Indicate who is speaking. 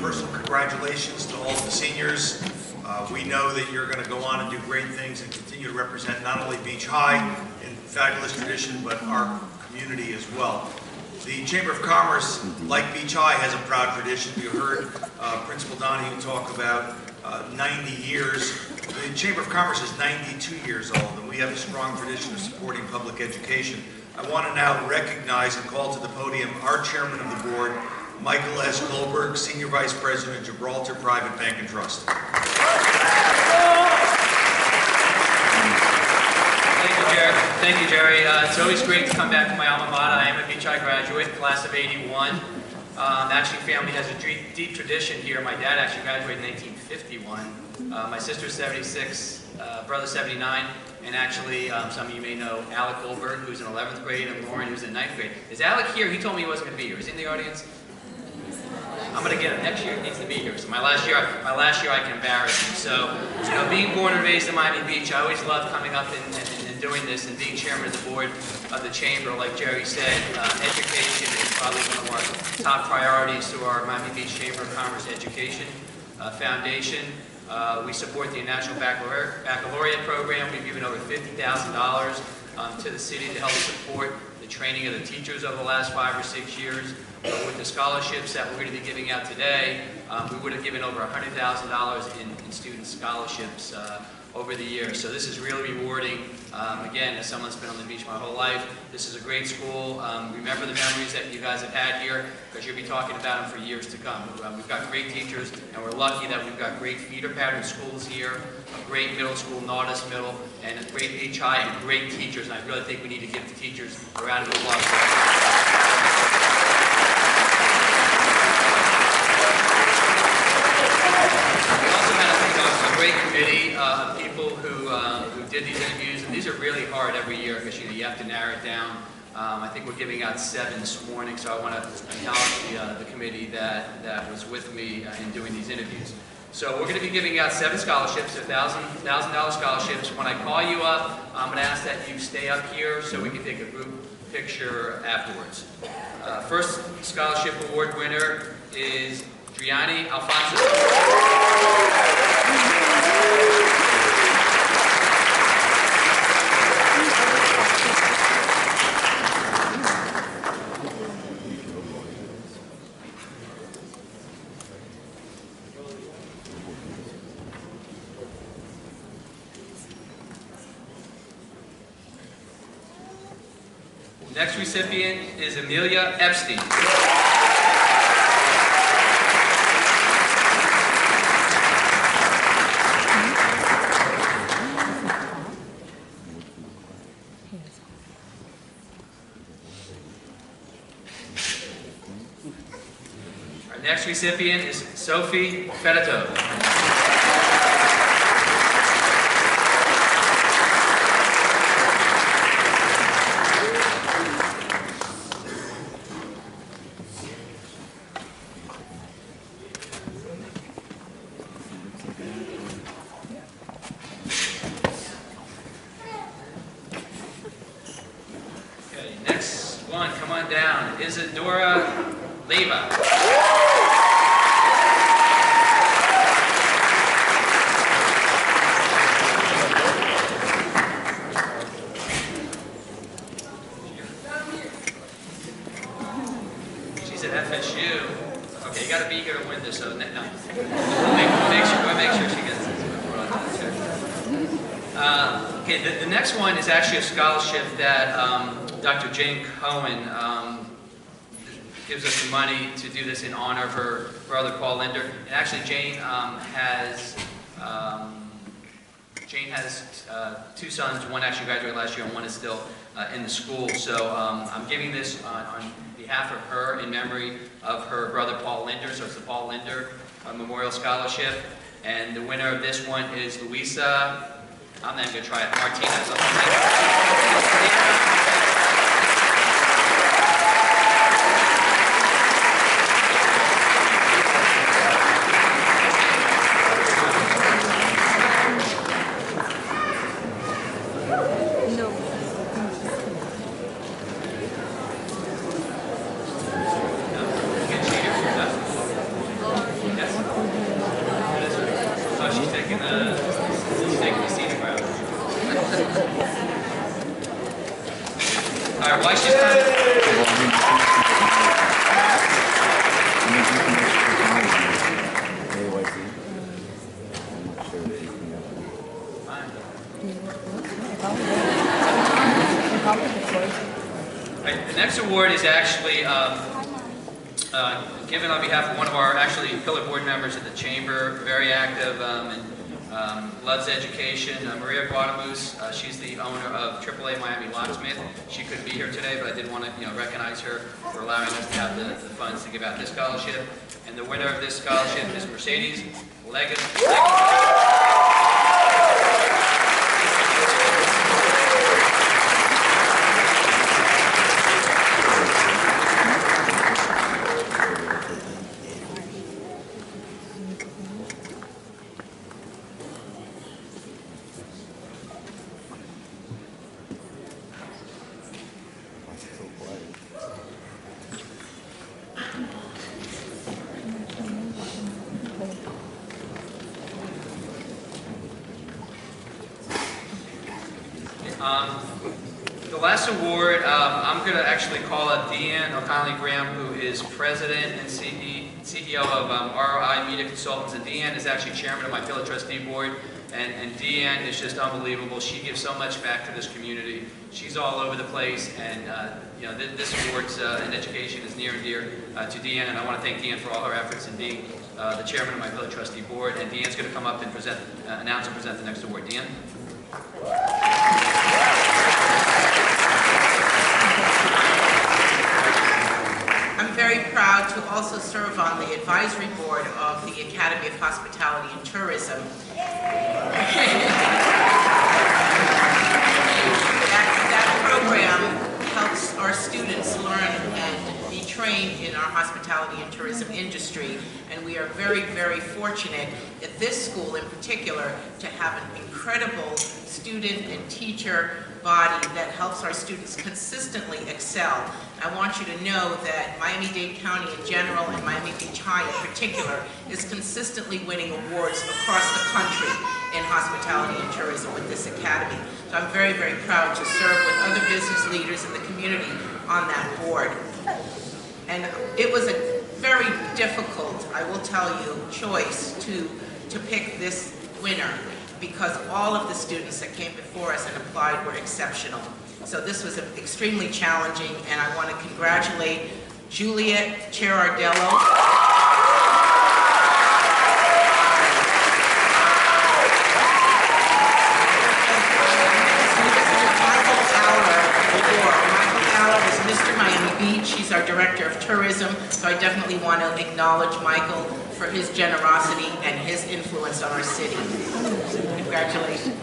Speaker 1: personal congratulations to all of the seniors. We know that you're going to go on and do great things and continue to represent not only Beach High in fabulous tradition, but our community as well. The Chamber of Commerce, like Beach High, has a proud tradition. You heard Principal Donahue talk about 90 years. The Chamber of Commerce is 92 years old, and we have a strong tradition of supporting public education. I want to now recognize and call to the podium our Chairman of the Board, Michael S. Goldberg, Senior Vice President, Gibraltar Private Bank and Trust.
Speaker 2: Thank you, Jerry. It's always great to come back to my alma mater. I am a Beach High graduate, class of '81. Actually, family has a deep tradition here. My dad actually graduated in 1951. My sister's 76, brother 79, and actually, some of you may know Alec Goldberg, who's in 11th grade, and Lauren, who's in 9th grade. Is Alec here? He told me he wasn't going to be here. Is he in the audience? I'm going to get him next year. He needs to be here. So my last year I can embarrass him. So, you know, being born and raised in Miami Beach, I always loved coming up and doing this and being chairman of the board of the chamber. Like Jerry said, education is probably one of our top priorities through our Miami Beach Chamber of Commerce Education Foundation. We support the National Baccalaureate program. We've given over $50,000 to the city to help support the training of the teachers over the last 5 or 6 years. With the scholarships that we're going to be giving out today, we would have given over $100,000 in student scholarships over the years. So this is really rewarding. Again, as someone that's been on the beach my whole life, this is a great school. Remember the memories that you guys have had here, because you'll be talking about them for years to come. We've got great teachers, and we're lucky that we've got great feeder pattern schools here, a great middle school, Nautis Middle, and a great HI and great teachers. And I really think we need to give the teachers a round of applause. Great committee of people who did these interviews, and these are really hard every year because you have to narrow it down. I think we're giving out 7 this morning, so I want to acknowledge the committee that was with me in doing these interviews. So we're going to be giving out 7 scholarships, $1,000 scholarships. When I call you up, I'm going to ask that you stay up here so we can take a group picture afterwards. First scholarship award winner is Driani Alfonso. Next recipient is Amelia Epstein. Our next recipient is Sophie Fedito. Come on down, Isadora Leva. She's at FSU. Okay, you got to be here to win this, so no. We'll make sure she gets this before I okay, the next one is actually a scholarship that Dr. Jane Cohen gives us some money to do this in honor of her brother Paul Linder. And actually, Jane has 2 sons. One actually graduated last year, and one is still in the school. So I'm giving this on behalf of her in memory of her brother Paul Linder. So it's the Paul Linder Memorial Scholarship. And the winner of this one is Luisa. I'm not even going to try it. Martinez. Take the seat around. All right, while she's Right, the next award is actually given on behalf of one of our pillar board members in the chamber, very active and loves education, Maria Guadamus. She's the owner of AAA Miami Locksmith. She couldn't be here today, but I did want to recognize her for allowing us to have the funds to give out this scholarship. And the winner of this scholarship is Mercedes Legas. The last award, I'm going to actually call up Deanne O'Connelly Graham, who is president and CEO of ROI Media Consultants. And Deanne is actually chairman of my Pillar Trustee Board. And Deanne is just unbelievable. She gives so much back to this community. She's all over the place, and this award's in education is near and dear to Deanne. And I want to thank Deanne for all her efforts in being the chairman of my Pillar Trustee Board. And Deanne's going to come up and announce and present the next award. Deanne.
Speaker 3: I'm very proud to also serve on the advisory board of the Academy of Hospitality and Tourism. That program helps our students learn and be trained in our hospitality and tourism industry, and we are very, very fortunate at this school in particular to have an incredible student and teacher body that helps our students consistently excel. I want you to know that Miami-Dade County in general and Miami Beach High in particular is consistently winning awards across the country in hospitality and tourism with this academy. So I'm very, very proud to serve with other business leaders in the community on that board. And it was a very difficult, I will tell you, choice to pick this winner, because all of the students that came before us and applied were exceptional. So this was extremely challenging, and I want to congratulate Juliet Cherardello, Michael Aller is Mr. Miami Beach. He's our Director of Tourism, so I definitely want to acknowledge Michael for his generosity and his influence on our city. Congratulations.